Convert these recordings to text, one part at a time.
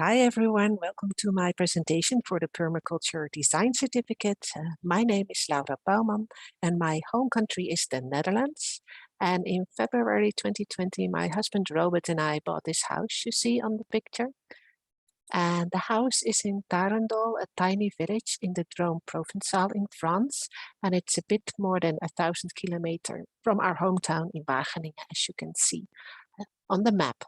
Hi everyone, welcome to my presentation for the Permaculture Design Certificate. My name is Bouwman and my home country is the Netherlands. And in February 2020, my husband Robert and I bought this house you see on the picture. And the house is in Tarendal, a tiny village in the Drôme Provençal in France. And it's a bit more than 1,000 kilometers from our hometown in Wageningen, as you can see on the map.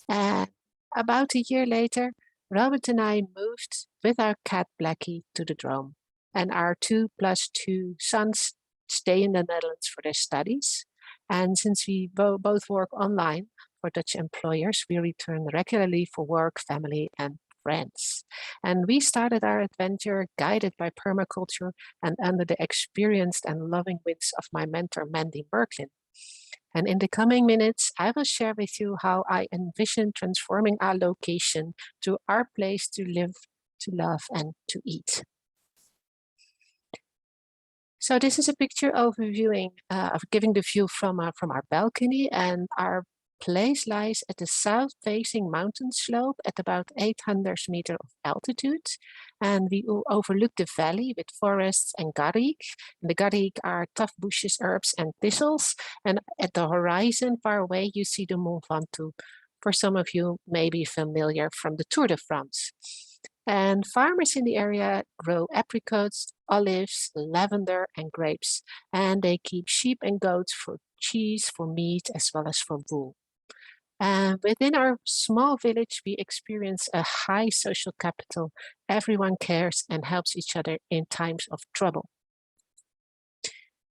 And about a year later, Robert and I moved with our cat Blackie to the Drôme, and our 2+2 sons stay in the Netherlands for their studies. And since we both work online for Dutch employers, we return regularly for work, family, and friends. And we started our adventure guided by permaculture and under the experienced and loving wits of my mentor, Mandy Berklin. And in the coming minutes, I will share with you how I envision transforming our location to our place to live, to love, and to eat. So this is a picture overviewing, of giving the view from our balcony, and our place lies at the south-facing mountain slope at about 800 meters of altitude. And we overlook the valley with forests and garrigue. And the garrigue are tough bushes, herbs, and thistles. And at the horizon far away, you see the Mont Ventoux. For some of you may be familiar from the Tour de France. And farmers in the area grow apricots, olives, lavender, and grapes. And they keep sheep and goats for cheese, for meat, as well as for wool. And within our small village, we experience a high social capital. Everyone cares and helps each other in times of trouble.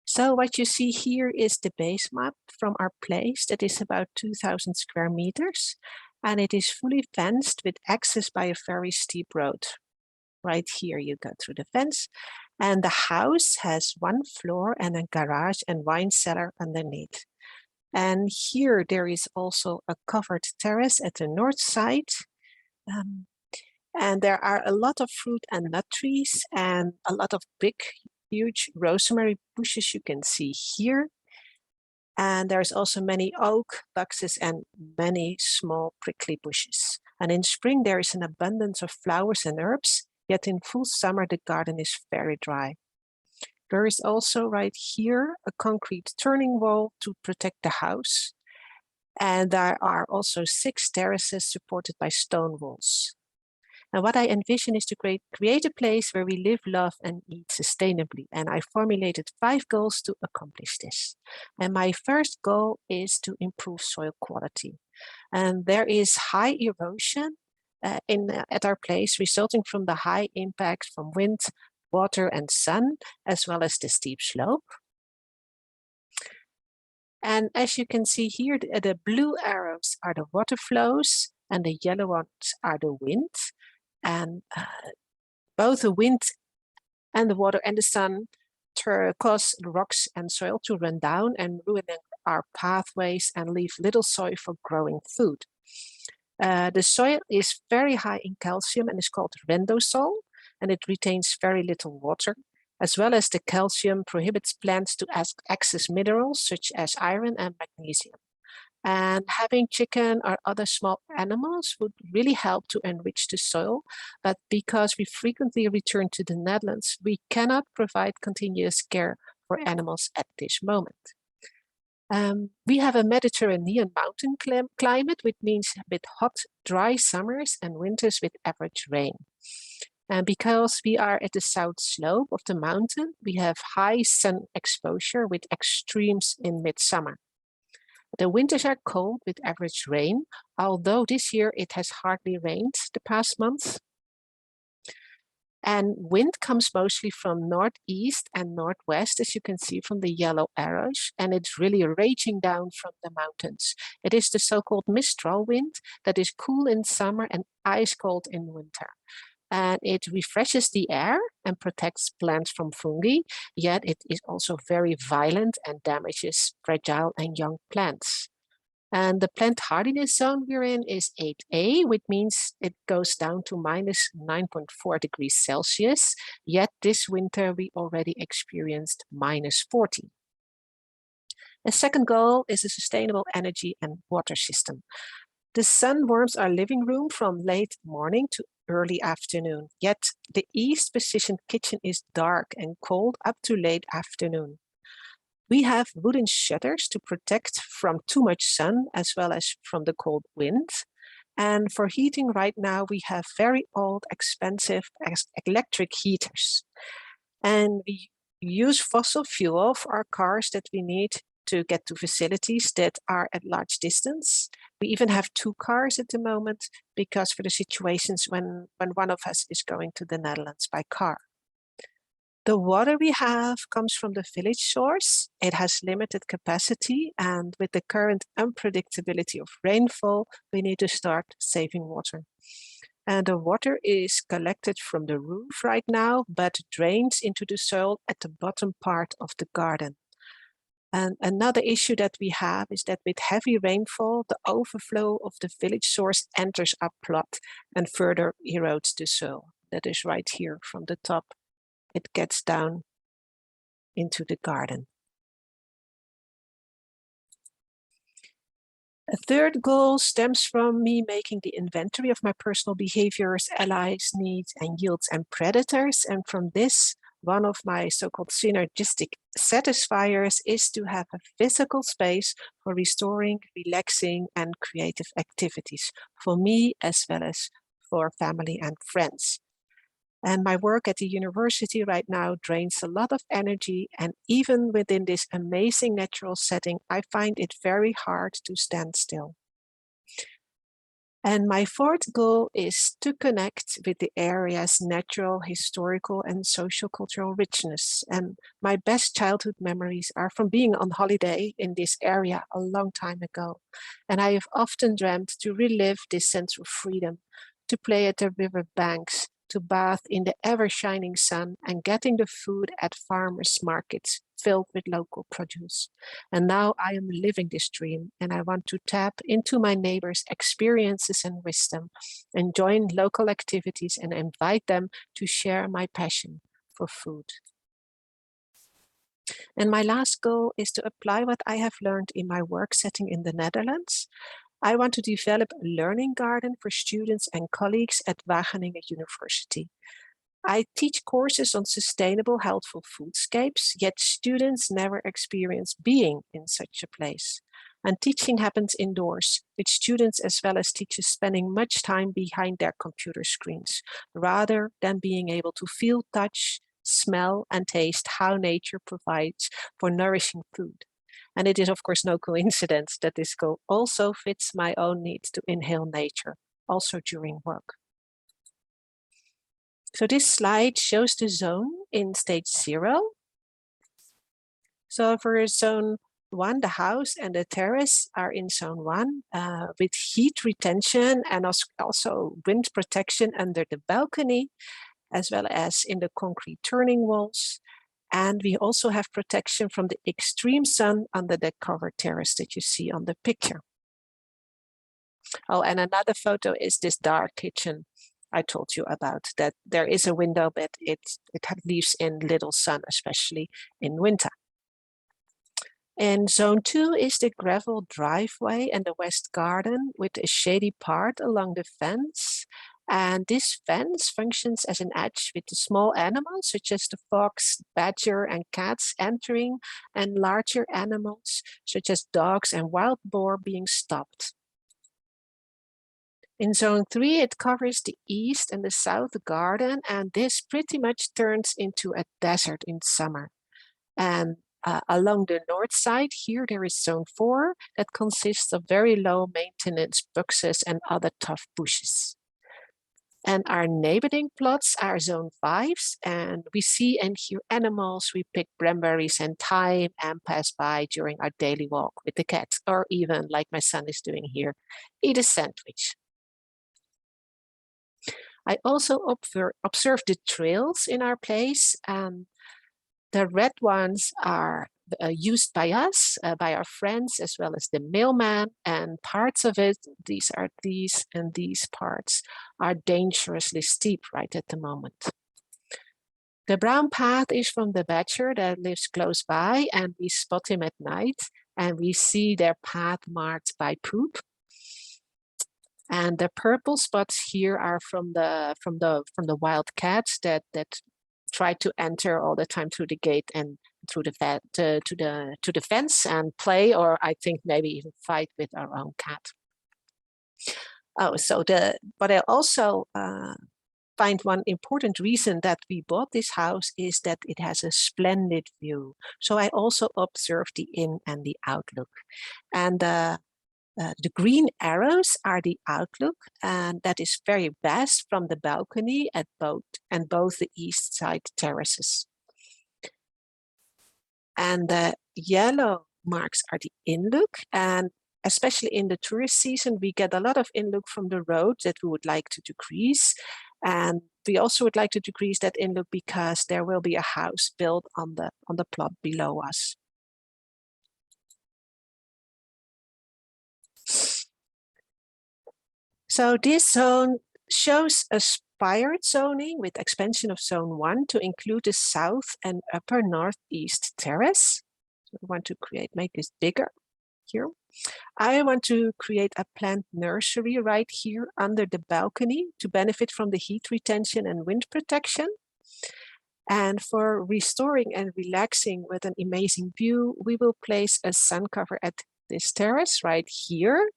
So what you see here is the base map from our place that is about 2,000 square meters. And it is fully fenced with access by a very steep road. Right here you go through the fence. And the house has one floor and a garage and wine cellar underneath. And here there is also a covered terrace at the north side. And there are a lot of fruit and nut trees and a lot of big, huge rosemary bushes you can see here. And there's also many oak, boxes, and many small prickly bushes. And in spring there is an abundance of flowers and herbs, yet in full summer the garden is very dry. There is also right here a concrete turning wall to protect the house. And there are also 6 terraces supported by stone walls. And what I envision is to create a place where we live, love, and eat sustainably. And I formulated 5 goals to accomplish this. And my first goal is to improve soil quality. And there is high erosion at our place, resulting from the high impact from wind, water, and sun, as well as the steep slope. And as you can see here, the blue arrows are the water flows and the yellow ones are the wind. And both the wind and the water and the sun cause rocks and soil to run down and ruin our pathways and leave little soil for growing food. The soil is very high in calcium and is called rendosol, and it retains very little water, as well as the calcium prohibits plants to access minerals such as iron and magnesium. And having chicken or other small animals would really help to enrich the soil, but because we frequently return to the Netherlands, we cannot provide continuous care for animals at this moment. We have a Mediterranean mountain climate, which means a bit hot, dry summers and winters with average rain. And because we are at the south slope of the mountain, we have high sun exposure with extremes in midsummer. The winters are cold with average rain, although this year it has hardly rained the past months. And wind comes mostly from northeast and northwest, as you can see from the yellow arrows, and it's really raging down from the mountains. It is the so-called Mistral wind that is cool in summer and ice cold in winter. And it refreshes the air and protects plants from fungi, yet it is also very violent and damages fragile and young plants. And the plant hardiness zone we're in is 8A, which means it goes down to minus 9.4 degrees Celsius, yet this winter we already experienced minus 40. The second goal is a sustainable energy and water system. The sun warms our living room from late morning to early afternoon, yet the east-positioned kitchen is dark and cold up to late afternoon. We have wooden shutters to protect from too much sun as well as from the cold wind. And for heating right now, we have very old, expensive electric heaters. And we use fossil fuel for our cars that we need to get to facilities that are at large distance. We even have 2 cars at the moment because for the situations when one of us is going to the Netherlands by car. The water we have comes from the village source. It has limited capacity, and with the current unpredictability of rainfall, we need to start saving water. And the water is collected from the roof right now, but drains into the soil at the bottom part of the garden. And another issue that we have is that with heavy rainfall, the overflow of the village source enters our plot and further erodes the soil. That is right here from the top. It gets down into the garden. A third goal stems from me making the inventory of my personal behaviors, allies, needs, and yields and predators. And from this, one of my so-called synergistic satisfiers is to have a physical space for restoring, relaxing, and creative activities for me as well as for family and friends. And my work at the university right now drains a lot of energy, and even within this amazing natural setting, I find it very hard to stand still. And my fourth goal is to connect with the area's natural, historical, and social-cultural richness. And my best childhood memories are from being on holiday in this area a long time ago. And I have often dreamt to relive this sense of freedom, to play at the river banks, to bath in the ever-shining sun, and getting the food at farmers' markets filled with local produce. And now I am living this dream, and I want to tap into my neighbors' experiences and wisdom, and join local activities and invite them to share my passion for food. And my last goal is to apply what I have learned in my work setting in the Netherlands. I want to develop a learning garden for students and colleagues at Wageningen University. I teach courses on sustainable, healthful foodscapes, yet students never experience being in such a place. And teaching happens indoors, with students as well as teachers spending much time behind their computer screens, rather than being able to feel, touch, smell, and taste how nature provides for nourishing food. And it is, of course, no coincidence that this goal also fits my own need to inhale nature, also during work. So this slide shows the zone in stage 0. So for zone 1, the house and the terrace are in zone 1 with heat retention and also wind protection under the balcony, as well as in the concrete turning walls. And we also have protection from the extreme sun under the covered terrace that you see on the picture. Oh, and another photo is this dark kitchen I told you about, that there is a window, but it leaves in little sun, especially in winter. And zone 2 is the gravel driveway and the west garden with a shady part along the fence. And this fence functions as an edge with the small animals, such as the fox, badger, and cats entering, and larger animals, such as dogs and wild boar, being stopped. In zone 3, it covers the east and the south garden, and this pretty much turns into a desert in summer. And along the north side here, there is zone 4 that consists of very low maintenance boxes and other tough bushes. And our neighboring plots are zone 5s, and we see and hear animals. We pick cranberries and thyme and pass by during our daily walk with the cat, or even, like my son is doing here, eat a sandwich. I also observe the trails in our place. The red ones are used by us, by our friends, as well as the mailman, and parts of it, these and these parts, are dangerously steep right at the moment. The brown path is from the badger that lives close by, and we spot him at night, and we see their path marked by poop. And the purple spots here are from the wild cats that try to enter all the time through the gate and through the to the fence and play, or I think maybe even fight with our own cat. Oh, so but I also find one important reason that we bought this house is that it has a splendid view. So I also observed the in and the outlook, and the green arrows are the outlook, and that is very best from the balcony at both the east side terraces. And the yellow marks are the inlook, and especially in the tourist season, we get a lot of inlook from the road that we would like to decrease. And we also would like to decrease that inlook because there will be a house built on the plot below us. So this zone shows a spired zoning with expansion of zone 1 to include the south and upper northeast terrace. So we want to make this bigger here. I want to create a plant nursery right here under the balcony to benefit from the heat retention and wind protection. And for restoring and relaxing with an amazing view, we will place a sun cover at this terrace right here,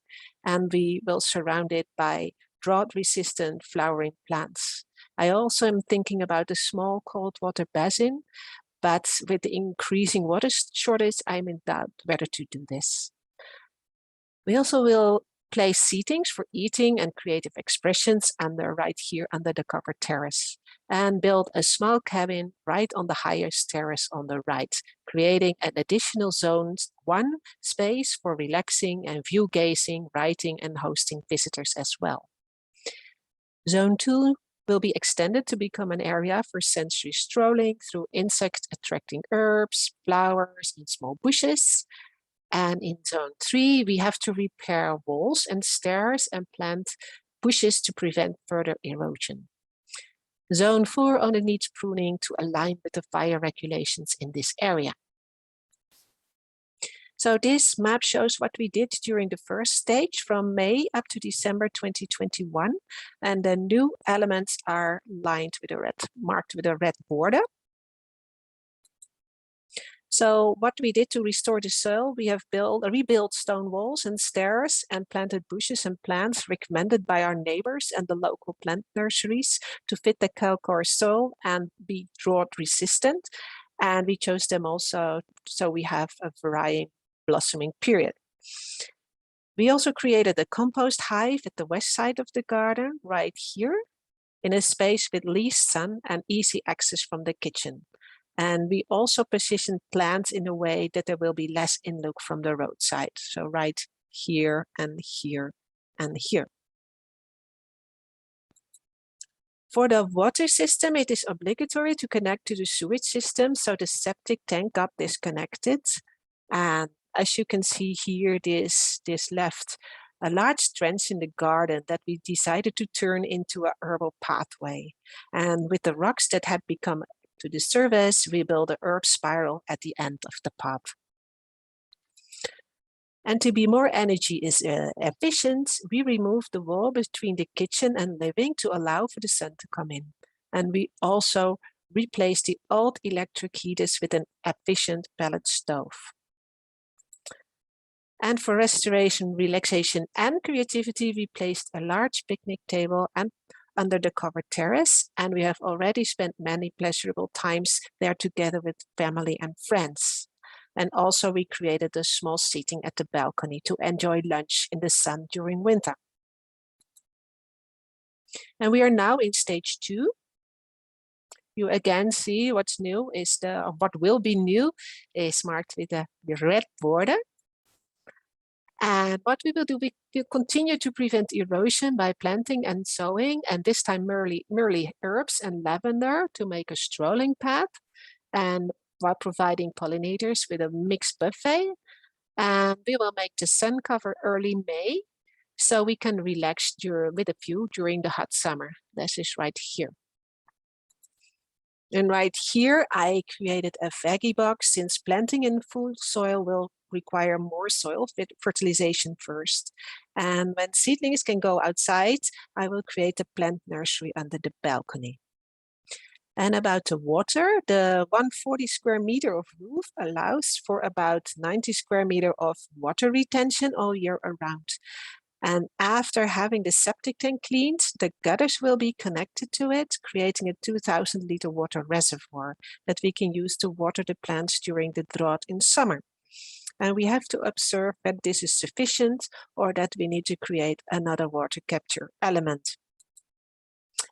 and we will surround it by drought-resistant flowering plants. I also am thinking about a small cold water basin, but with the increasing water shortage, I'm in doubt whether to do this. We also will place seatings for eating and creative expressions right here under the covered terrace, and build a small cabin right on the highest terrace on the right, creating an additional zone 1 space for relaxing and view gazing, writing, and hosting visitors as well. Zone 2 will be extended to become an area for sensory strolling through insect-attracting herbs, flowers, and small bushes. And in zone 3, we have to repair walls and stairs and plant bushes to prevent further erosion. Zone 4 only needs pruning to align with the fire regulations in this area. So this map shows what we did during the first stage from May up to December 2021. And the new elements are marked with a red border. So what we did to restore the soil, we have rebuilt stone walls and stairs and planted bushes and plants recommended by our neighbors and the local plant nurseries to fit the calcareous soil and be drought resistant. And we chose them also so we have a varying blossoming period. We also created a compost hive at the west side of the garden right here in a space with least sun and easy access from the kitchen. And we also positioned plants in a way that there will be less inlook from the roadside. So right here and here and here. For the water system, it is obligatory to connect to the sewage system. So the septic tank got disconnected. And as you can see here, this left a large trench in the garden that we decided to turn into a herbal pathway. And with the rocks that had become to the surface, we built a herb spiral at the end of the path. And to be more energy efficient, we removed the wall between the kitchen and living to allow for the sun to come in. And we also replaced the old electric heaters with an efficient pellet stove. And for restoration, relaxation, and creativity, we placed a large picnic table and under the covered terrace, and we have already spent many pleasurable times there together with family and friends. And also we created a small seating at the balcony to enjoy lunch in the sun during winter. And we are now in stage 2. You again see what's new is what will be new is marked with the red border. And what we will do, we will continue to prevent erosion by planting and sowing, and this time merely herbs and lavender to make a strolling path, and while providing pollinators with a mixed buffet. And we will make the sun cover early May, so we can relax with a view during the hot summer. This is right here. And right here, I created a veggie box since planting in full soil will require more soil fertilization first. And when seedlings can go outside, I will create a plant nursery under the balcony. And about the water, the 140 square meter of roof allows for about 90 square meter of water retention all year around. And after having the septic tank cleaned, the gutters will be connected to it, creating a 2,000 liter water reservoir that we can use to water the plants during the drought in summer. And we have to observe that this is sufficient or that we need to create another water capture element.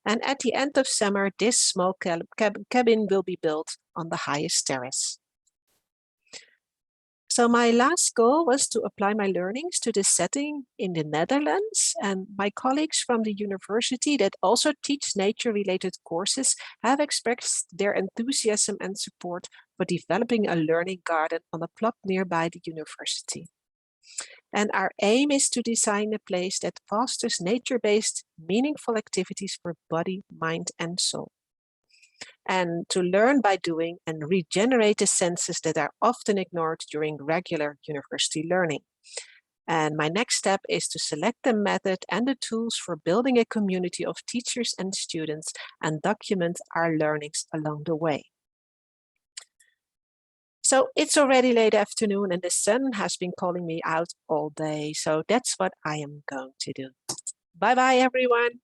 And at the end of summer, this small cabin will be built on the highest terrace. So my last goal was to apply my learnings to this setting in the Netherlands, and my colleagues from the university that also teach nature-related courses have expressed their enthusiasm and support for developing a learning garden on a plot nearby the university. And our aim is to design a place that fosters nature-based, meaningful activities for body, mind, and soul. And to learn by doing and regenerate the senses that are often ignored during regular university learning. And my next step is to select the method and the tools for building a community of teachers and students and document our learnings along the way. So it's already late afternoon and the sun has been calling me out all day. So that's what I am going to do. Bye-bye, everyone.